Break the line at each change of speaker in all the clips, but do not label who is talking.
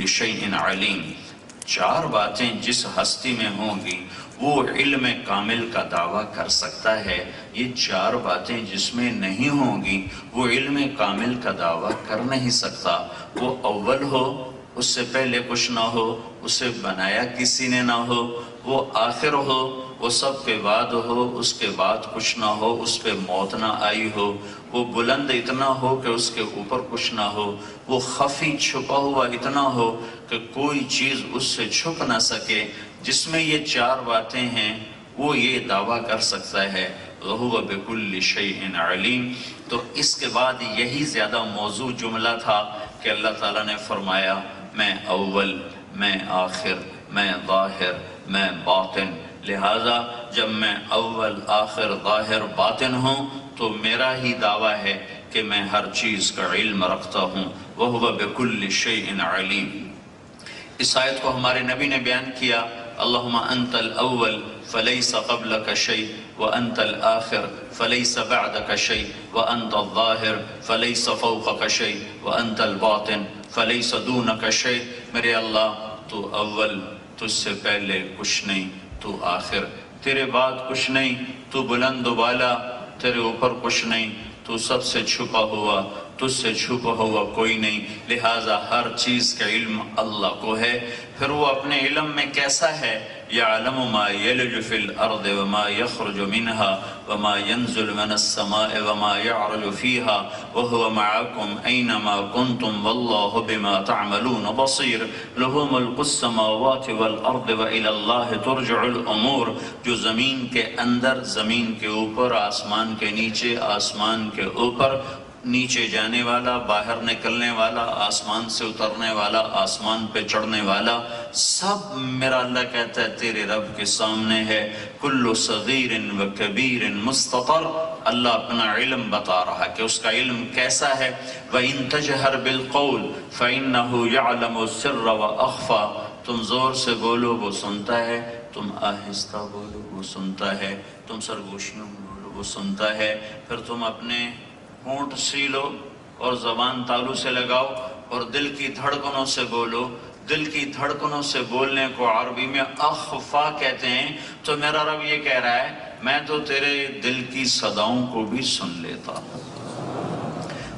شیء علیم، چار باتیں جس ہستی میں ہوں گی وہ علم کامل کا دعویٰ کر سکتا ہے، یہ چار باتیں جس میں نہیں ہوں گی وہ علم کامل کا دعویٰ کر نہیں سکتا۔ وہ اول ہو، اس سے پہلے کچھ نہ ہو، اسے بنایا کسی نے نہ ہو، وہ آخر ہو، وہ سب کے بعد ہو، اس کے بعد کچھ نہ ہو، اس پہ موت نہ آئی ہو، وہ بلند اتنا ہو کہ اس کے اوپر کچھ نہ ہو، وہ خفی چھپا ہوا اتنا ہو کہ کوئی چیز اس سے چھپ نہ سکے۔ جس میں یہ چار باتیں ہیں وہ یہ دعویٰ کر سکتا ہے وَهُوَ بِكُلِّ شَيْءٍ عَلِيمٍ۔ تو اس کے بعد یہی زیادہ موضوع جملہ تھا کہ اللہ تعالیٰ نے فرمایا میں اول، میں آخر، میں ظاہر، میں باطن، لہذا جب میں اول، آخر، ظاہر، باطن ہوں تو میرا ہی دعویٰ ہے کہ میں ہر چیز کا علم رکھتا ہوں۔ وَهُوَ بِكُلِّ شَيْءٍ عَلِيمٍ۔ اس آیت کو ہمارے نبی نے بیان کیا، اللہم انت الاول فلیس قبلک شیء وانت الآخر فلیس بعدک شیء وانت الظاہر فلیس فوقک شیء وانت الباطن فلیس دونک شیء۔ میرے اللہ تو اول، تجھ سے پہلے کچھ نہیں، تو آخر، تیرے بعد کچھ نہیں، تو بلند و بالا، تیرے اوپر کچھ نہیں، تو سب سے چھپا ہوا، تجھ سے چھپا ہوا کوئی نہیں، لہٰذا ہر چیز کا علم اللہ کو ہے۔ پھر وہ اپنے علم میں کیسا ہے؟ یعلم ما یلج فی الارض وما یخرج منها وما ینزل من السماء وما یعرج فیها وهو معکم اینما کنتم واللہ بما تعملون بصیر۔ لہ ملک السماوات والارض وإلی اللہ ترجع الامور۔ جو زمین کے اندر، زمین کے اوپر، آسمان کے نیچے، آسمان کے اوپر، نیچے جانے والا، باہر نکلنے والا، آسمان سے اترنے والا، آسمان پہ چڑھنے والا، سب میرا اللہ کہتا ہے تیرے رب کے سامنے ہے۔ کل صغیر و کبیر مستطر۔ اللہ اپنا علم بتا رہا کہ اس کا علم کیسا ہے۔ وَإِن تَجْهَرْ بِالْقَوْلِ فَإِنَّهُ يَعْلَمُ السِّرَّ وَأَخْفَى۔ تم زور سے بولو وہ سنتا ہے، تم آہستہ بولو وہ سنتا ہے، تم سرگوشیوں میں بولو وہ سنتا ہے۔ پھر تم اپنے ہونٹ سیلو اور زبان تالو سے لگاؤ اور دل کی دھڑکنوں سے بولو۔ دل کی دھڑکنوں سے بولنے کو عربی میں اخفا کہتے ہیں۔ تو میرا رب یہ کہہ رہا ہے میں تو تیرے دل کی صداؤں کو بھی سن لیتا ہوں۔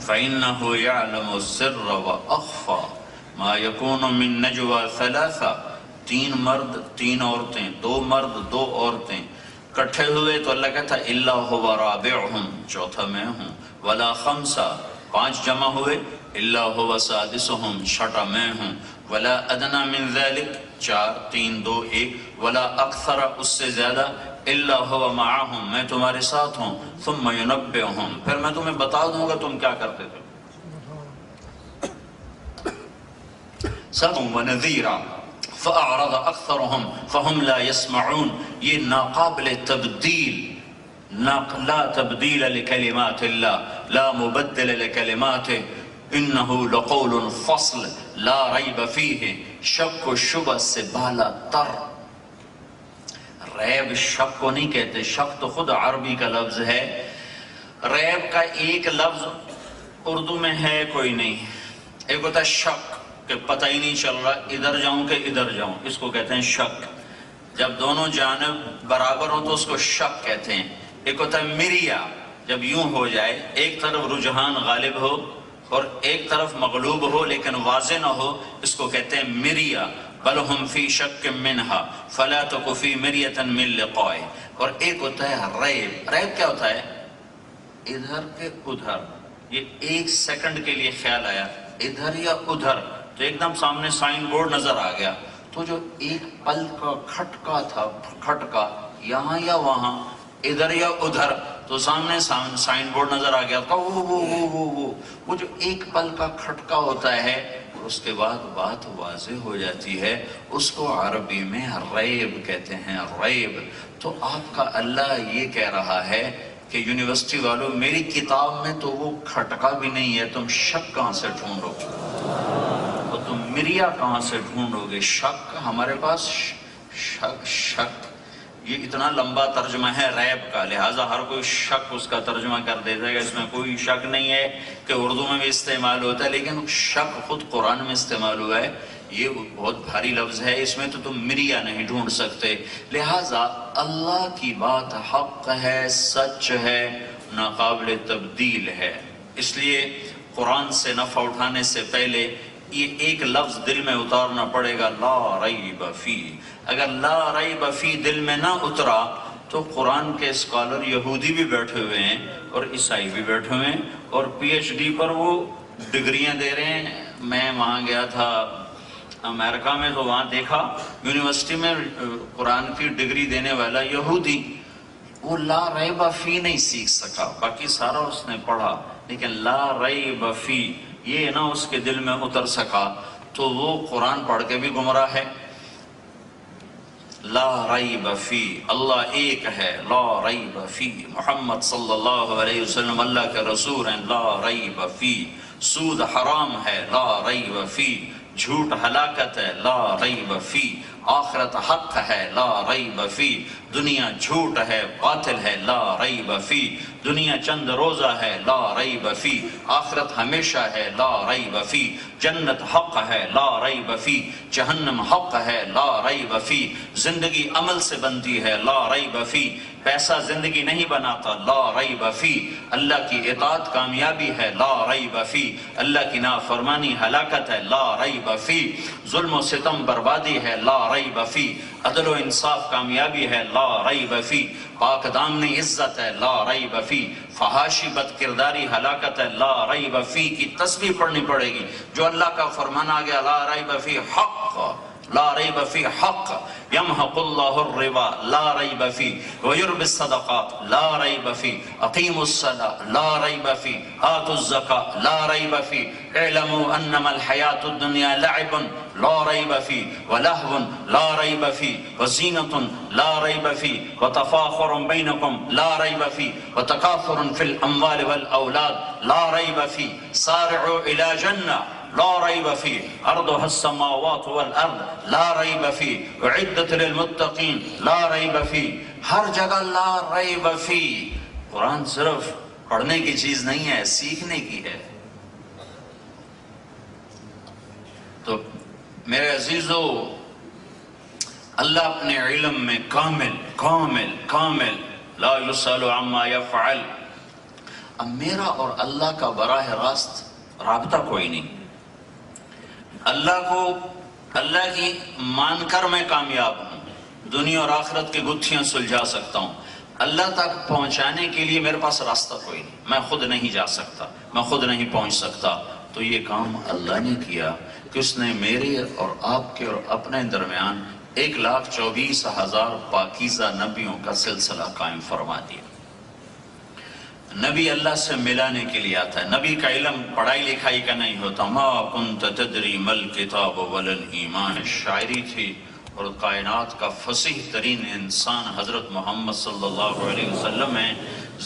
فَإِنَّهُ يَعْلَمُ السِّرَّ وَأَخْفَى مَا يَكُونُ مِن نَجْوَى ثَلَاثَةٍ۔ تین مرد، تین عورتیں، دو مرد، دو عورتیں کٹھے ہوئے تو اللہ کہتا ہے اِلَّا هُوَ رَابِعُهُمْ، چوتھا میں ہوں، وَلَا خَمْسَةٍ، پانچ جمع ہوئے، اِلَّا هُوَ سَادِسُهُمْ، چھٹا میں ہوں، وَلَا أَدْنَى مِن ذَلِكَ، چار، تین، دو، ایک، وَلَا أَكْثَرَ، اس سے زیادہ، إِلَّا هُوَ مَعَهُمْ، میں تمہارے ساتھ ہوں، ثُمَّ يُنَبِّئُهُمْ، پھر میں تمہیں بتا دوں گا تم کیا کرتے تھے۔ صَدْقٌ وَنَذِيرًا فَأَعْرَضَ أَكْثَرُهُمْ فَهُمْ لَا يَسْمَعُونَ۔ یہ ناقابل تبدیل، لا تبدیل لکلمات اللہ، لا مبدل لکلماته، انه لقول فصل لا ریب فیہ، شک و شبہ سے بالا تر۔ ریب شک کو نہیں کہتے، شک تو خود عربی کا لفظ ہے۔ ریب کا ایک لفظ اردو میں ہے کوئی نہیں۔ ایک ہوتا ہے شک کہ پتہ ہی نہیں چل رہا ادھر جاؤں کہ ادھر جاؤں، اس کو کہتے ہیں شک۔ جب دونوں جانب برابر ہو تو اس کو شک کہتے ہیں۔ ایک ہوتا ہے مریا، جب یوں ہو جائے ایک طرف رجحان غالب ہو اور ایک طرف مغلوب ہو لیکن واضح نہ ہو، اس کو کہتے ہیں مریا۔ بل ہم فی شک منہا فلا تک فی مریۃ من لقائے۔ اور ایک ہوتا ہے ریب۔ ریب کیا ہوتا ہے؟ ادھر کے ادھر، یہ ایک سیکنڈ کے لیے خیال آیا ادھر یا ادھر تو ایک دم سامنے سائن بورڈ نظر آ گیا، تو جو ایک پل کا کھٹکا تھا، کھٹکا یہاں یا وہاں، ادھر یا ادھر، تو سامنے سائن بورڈ نظر آ گیا تھا، وہ جو ایک پل کا کھٹکا ہوتا ہے اس کے بعد بات واضح ہو جاتی ہے، اس کو عربی میں ریب کہتے ہیں، ریب۔ تو آپ کا اللہ یہ کہہ رہا ہے کہ یونیورسٹی والوں میری کتاب میں تو وہ کھٹکا بھی نہیں ہے، تم شک کہاں سے ڈھونڈو گے؟ تو تم مریا کہاں سے ڈھونڈو گے؟ شک ہمارے پاس شک یہ اتنا لمبا ترجمہ ہے ریب کا، لہٰذا ہر کوئی شک اس کا ترجمہ کر دیتا ہے کہ اس میں کوئی شک نہیں ہے کہ اردو میں بھی استعمال ہوتا ہے، لیکن شک خود قرآن میں استعمال ہوا ہے۔ یہ بہت بھاری لفظ ہے، اس میں تو تم مریا نہیں ڈھونڈ سکتے، لہٰذا اللہ کی بات حق ہے، سچ ہے، ناقابل تبدیل ہے۔ اس لیے قرآن سے نفع اٹھانے سے پہلے یہ ایک لفظ دل میں اتارنا پڑے گا، لا ریب فی۔ اگر لا ریب فی دل میں نہ اترا تو قرآن کے اسکالر یہودی بھی بیٹھے ہوئے ہیں اور عیسائی بھی بیٹھے ہوئے ہیں اور پی ایچ ڈی پر وہ ڈگریاں دے رہے ہیں۔ میں وہاں گیا تھا امریکہ میں تو وہاں دیکھا یونیورسٹی میں قرآن کی ڈگری دینے والا یہودی، وہ لا ریب فی نہیں سیکھ سکا، باقی سارا اس نے پڑھا، لیکن لا ریب فی یہ نہ اس کے دل میں اتر سکا، تو وہ قرآن پڑھ کے بھی گمراہ ہے۔ لا ریب فی، اللہ ایک ہے، لا ریب فی، محمد صلی اللہ علیہ وسلم اللہ کے رسول ہیں، لا ریب فی، سود حرام ہے، لا ریب فی، جھوٹ ہلاکت ہے، لا ریب فی، آخرت حق ہے، لا ریب فی، دنیا جھوٹ ہے، باطل ہے، لا ریب فی، دنیا چند روزہ ہے، لا ریب فی، آخرت ہمیشہ ہے، لا ریب فی، جنت حق ہے، لا ریب فی، جہنم حق ہے، لا ریب فی، زندگی عمل سے بنتی ہے، لا ریب فی، پیسہ زندگی نہیں بناتا، لا ریب فی، اللہ کی اطاعت کامیابی ہے، لا ریب فی، اللہ کی نافرمانی ہلاکت ہے، لا ریب فی، ظلم و ستم بربادی ہے، لا ریب فی، عدل و انصاف کامیابی ہے، لا ریب فی، پاک دامنی عزت ہے، لا ریب فی، فحاشی بد کرداری ہلاکت ہے، لا ریب فی کی تسبیح پڑھنی پڑے گی۔ جو اللہ کا فرمان آ گیا، لا ریب فی حق، لا ریب فی حق، یمحق اللہ الربا، لا ریب فی، ویربی الصدقات، لا ریب فی، اقیموا الصلاۃ، لا ریب فی، آتوا الزکاۃ، لا ریب فی، اعلموا انما الحیاۃ الدنیا لعب لا ریب فی، ولہو لا ریب فی، وزینۃ لا ریب فی، وتفاخر بینکم لا ریب فی، وتکاثر فی الاموال والاولاد لا ریب فی، سارعوا الی جنہ لا ریب فی، عرضها السماوات والارض لا ریب فی، اعدت للمتقین لا ریب فی، ہر جگہ لا ریب فی۔ قرآن صرف پڑھنے کی چیز نہیں ہے، سیکھنے کی ہے۔ تو میرے عزیزو، اللہ اپنے علم میں کامل کامل کامل، لا یسأل عما یفعل۔ اب میرا اور اللہ کا براہ راست رابطہ کوئی نہیں۔ اللہ کو، اللہ کی مان کر میں کامیاب ہوں، دنیا اور آخرت کی گتھیاں سلجھا سکتا ہوں، اللہ تک پہنچانے کے لیے میرے پاس راستہ کوئی نہیں، میں خود نہیں جا سکتا، میں خود نہیں پہنچ سکتا۔ تو یہ کام اللہ نے کیا کہ اس نے میرے اور آپ کے اور اپنے درمیان 1,24,000 پاکیزہ نبیوں کا سلسلہ قائم فرما دیا۔ نبی اللہ سے ملانے کے لیے آتا ہے۔ نبی کا علم پڑھائی لکھائی کا نہیں ہوتا۔ ما کنت تدری مل کتاب ولل ایمان، شاعری تھی، اور کائنات کا فصیح ترین انسان حضرت محمد صلی اللہ علیہ وسلم ہیں۔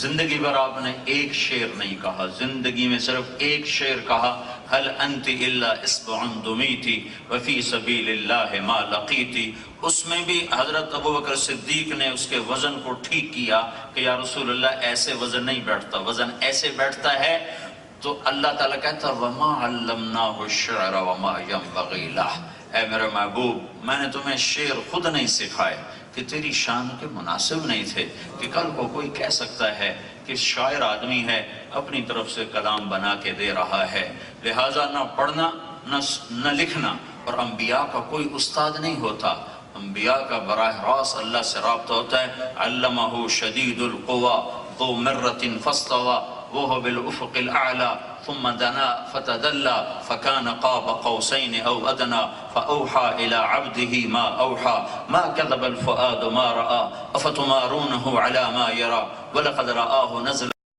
زندگی بھر آپ نے ایک شعر نہیں کہا، زندگی میں صرف ایک شعر کہا، هل انت الا اصبع دمیتی وفی سبیل اللہ ما لقیتی۔ اس میں بھی حضرت ابوبکر صدیق نے اس کے وزن کو ٹھیک کیا کہ یا رسول اللہ ایسے وزن نہیں بیٹھتا، وزن ایسے بیٹھتا ہے۔ تو اللہ تعالیٰ کہتا وما علمناہ الشعر وما ينبغی لہ، اے میرے محبوب میں نے تمہیں شعر خود نہیں سکھائے کہ تیری شان کے مناسب نہیں تھے، کہ کل کو کوئی کہہ سکتا ہے کہ شاعر آدمی ہے، اپنی طرف سے کلام بنا کے دے رہا ہے۔ لہٰذا نہ پڑھنا نہ لکھنا، اور انبیاء کا کوئی استاد نہیں ہوتا، انبیاء کا براہ راست اللہ سے رابطہ ہوتا ہے۔ علمہ شدید القویٰ ذو مرۃ فاستویٰ وهو بالافق الاعلى ثم دنا فتدلى فكان قاب قوسين او ادنى فاوحى الى عبده ما اوحى ما كذب الفؤاد ما راى افتمارونه على ما يرى ولقد رآه نزل